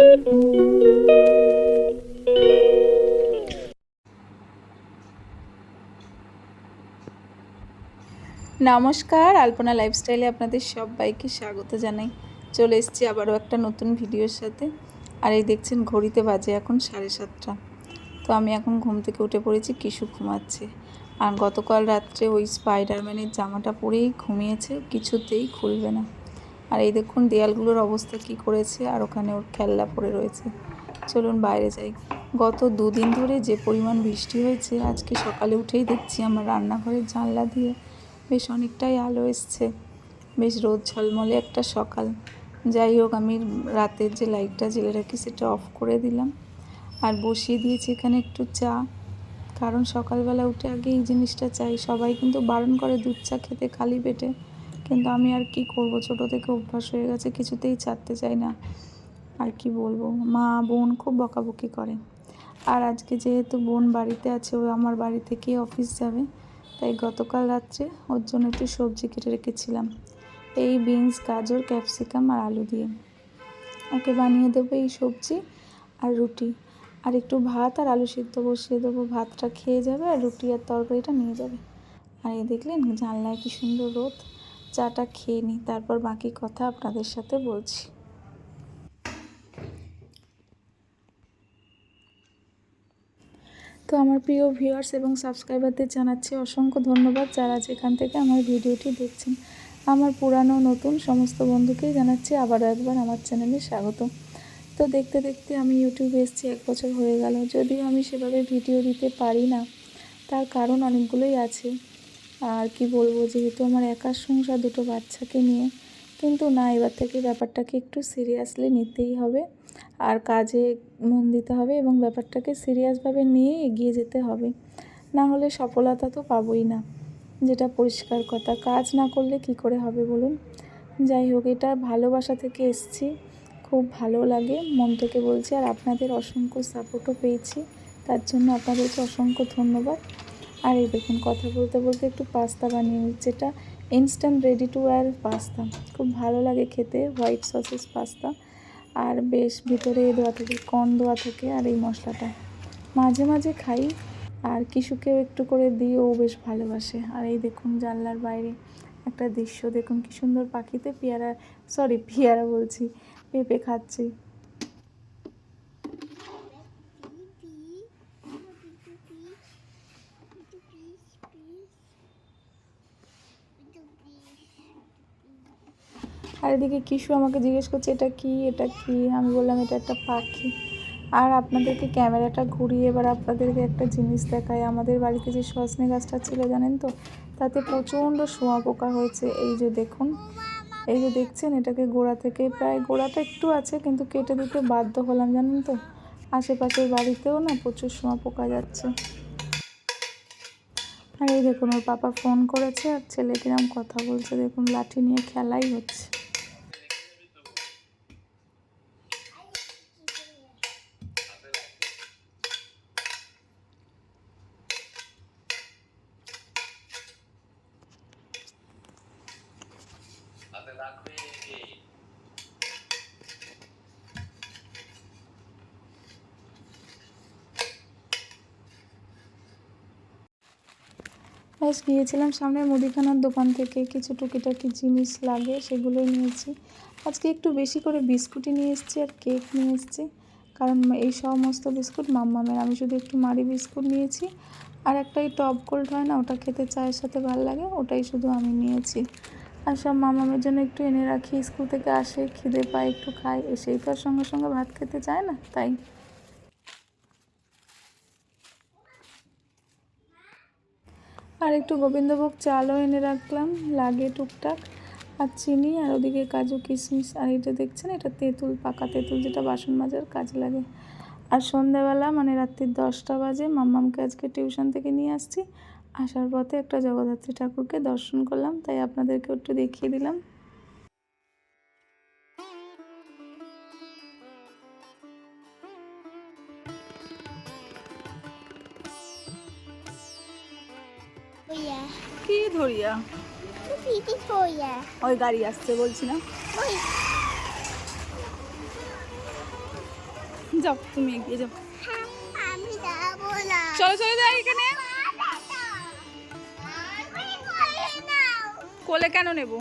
নমস্কার, আলপনা লাইফস্টাইলে আপনাদের সবাইকে স্বাগত জানাই। চলে এসেছি আবারও একটা নতুন ভিডিওর সাথে। আর এই দেখছেন ঘড়িতে বাজে এখন 7:30। তো আমি এখন ঘুম থেকে উঠে পড়েছি, কিশু ঘুমাচ্ছে। আর গতকাল রাত্রে ওই স্পাইডারম্যানের জামাটা পরেই ঘুমিয়েছে, কিছুতেই খুলবে না। আর এই দেখুন দেয়ালগুলোর অবস্থা কি করেছে, আর ওখানে ওর খেলনা পড়ে রয়েছে। চলুন বাইরে যাই। গত 2 দিন ধরে যে পরিমাণ বৃষ্টি হয়েছে, আজকে সকালে উঠেই দেখছি আমার রান্নাঘরের জানলা দিয়ে বেশ অনেকটাই আলো এসছে, বেশ রোদ ঝলমলে একটা সকাল। যাই হোক, আমি রাতের যে লাইটটা জ্বেলে রাখি সেটা অফ করে দিলাম, আর বসিয়ে দিয়েছি এখানে একটু চা। কারণ সকালবেলা উঠে আগে এই জিনিসটা চাই। সবাই কিন্তু বারণ করে দুধ চা খেতে খালি পেটে, কিন্তু আমি আর কি করব, ছোটো থেকে অভ্যাস হয়ে গেছে, কিছুতেই ছাড়তে চাই না। আর কি বলবো, মা বোন খুব বকাবকি করে। আর আজকে যেহেতু বোন বাড়িতে আছে, ও আমার বাড়ি থেকেই অফিস যাবে, তাই গতকাল রাত্রে ওর জন্য একটু সবজি কেটে রেখেছিলাম, এই বিনস, গাজর, ক্যাপসিকাম আর আলু দিয়ে। ওকে বানিয়ে দেবো এই সবজি আর রুটি, আর একটু ভাত আর আলু সিদ্ধ বসিয়ে দেবো। ভাতটা খেয়ে যাবে আর রুটি আর তরকারিটা নিয়ে যাবে। আর এই দেখলেন জানলায় কি সুন্দর রোদ। চাটা খেয়ে নিই, তারপর বাকি কথা আপনাদের সাথে বলছি। তো আমার প্রিয় ভিউয়ার্স এবং সাবস্ক্রাইবারদের জানাচ্ছি অসংখ্য ধন্যবাদ, যারা যেখান থেকে আমার ভিডিওটি দেখছেন। আমার পুরানো নতুন সমস্ত বন্ধুকেই জানাচ্ছি আবারও একবার আমার চ্যানেলে স্বাগত। তো দেখতে দেখতে আমি ইউটিউবে এসেছি 1 বছর হয়ে গেল। যদিও আমি সেভাবে ভিডিও দিতে পারি না, তার কারণ অনেকগুলোই আছে। আর কি বলবো, যেহেতু আমার একার সংসার, 2টো বাচ্চাকে নিয়ে, কিন্তু না, এবার থেকে ব্যাপারটাকে একটু সিরিয়াসলি নিতেই হবে, আর কাজে মন দিতে হবে এবং ব্যাপারটাকে সিরিয়াসভাবে নিয়ে এগিয়ে যেতে হবে। না হলে সফলতা তো পাবোই না, যেটা পরিষ্কার কথা। কাজ না করলে কি করে হবে বলুন। যাই হোক, এটা ভালোবাসা থেকে এসেছি, খুব ভালো লাগে, মন থেকে বলছি। আর আপনাদের অসংখ্য সাপোর্টও পেয়েছি, তার জন্য আপনাদেরকে অসংখ্য ধন্যবাদ। আর এই দেখুন কথা বলতে বলতে একটু পাস্তা বানিয়ে নিচ্ছি। এটা instant ready to wire pasta, খুব ভালো লাগে খেতে, হোয়াইট সসেস পাস্তা। আর বেশ ভিতরে দেওয়া থাকে, কর্ন দেওয়া থাকে, আর এই মশলাটা মাঝে মাঝে খাই, আর কিশুকেও একটু করে দিই, ও বেশ ভালোবাসে। আর এই দেখুন জানলার বাইরে একটা দৃশ্য দেখুন, কী সুন্দর পাখিতে পেয়ারা বলছি, পেঁপে খাচ্ছি। আর এদিকে কিশু আমাকে জিজ্ঞেস করছে এটা কি, এটা কি। আমি বললাম এটা একটা পাখি। আর আপনাদেরকে ক্যামেরাটা ঘুরিয়ে এবার আপনাদেরকে একটা জিনিস দেখায়। আমাদের বাড়িতে যে সজনে গাছটা ছিল জানেন তো, তাতে প্রচণ্ড শুঁয়োপোকা হয়েছে। এই যে দেখুন, এই যে দেখছেন, এটাকে গোড়া থেকে, প্রায় গোড়াটা একটু আছে কিন্তু কেটে দিতে বাধ্য হলাম জানেন তো। আশেপাশের বাড়িতেও না প্রচুর শুঁয়োপোকা যাচ্ছে। আর এই দেখুন ওর পাপা ফোন করেছে, আর ছেলে কিরম কথা বলছে দেখুন, লাঠি নিয়ে খেলাই হচ্ছে। বেশ গিয়েছিলাম সামনের মুদিখানার দোকান থেকে, কিছু টুকিটাকি জিনিস লাগে সেগুলোই নিয়েছি। আজকে একটু বেশি করে বিস্কুটই নিয়ে এসেছি আর কেক নিয়ে এসেছি, কারণ এই সমস্ত বিস্কুট মাম্মামের। আমি শুধু একটু মারি বিস্কুট নিয়েছি, আর একটা এই টপ গোল্ড হয় না, ওটা খেতে চায়ের সাথে ভালো লাগে, ওটাই শুধু আমি নিয়েছি। আর সব মাম্মামের জন্য একটু এনে রাখি, স্কুল থেকে আসে খিদে পায় একটু খায়, এসেই তো আর সঙ্গে সঙ্গে ভাত খেতে চায় না, তাই। আর একটু গোবিন্দভোগ চালও এনে রাখলাম, লাগে টুকটাক, আর চিনি, আর ওদিকে কাজু কিশমিশ। আর এটা দেখছেন, এটা তেঁতুল, পাকা তেঁতুল, যেটা বাসন মাজার কাজে লাগে। আর সন্ধ্যাবেলা মানে রাত্রির 10টা বাজে, মাম্মামকে আজকে টিউশন থেকে নিয়ে আসছি, আসার পথে একটা জগদ্ধাত্রী ঠাকুরকে দর্শন করলাম, তাই আপনাদেরকে একটু দেখিয়ে দিলাম। কি ধরিয়া ওই গাড়ি আসছে বলছি না। যাও তুমি এগিয়ে যাও। আমি যাবো না। চলো চলো যাই এখানে। কোলে কেন নেব?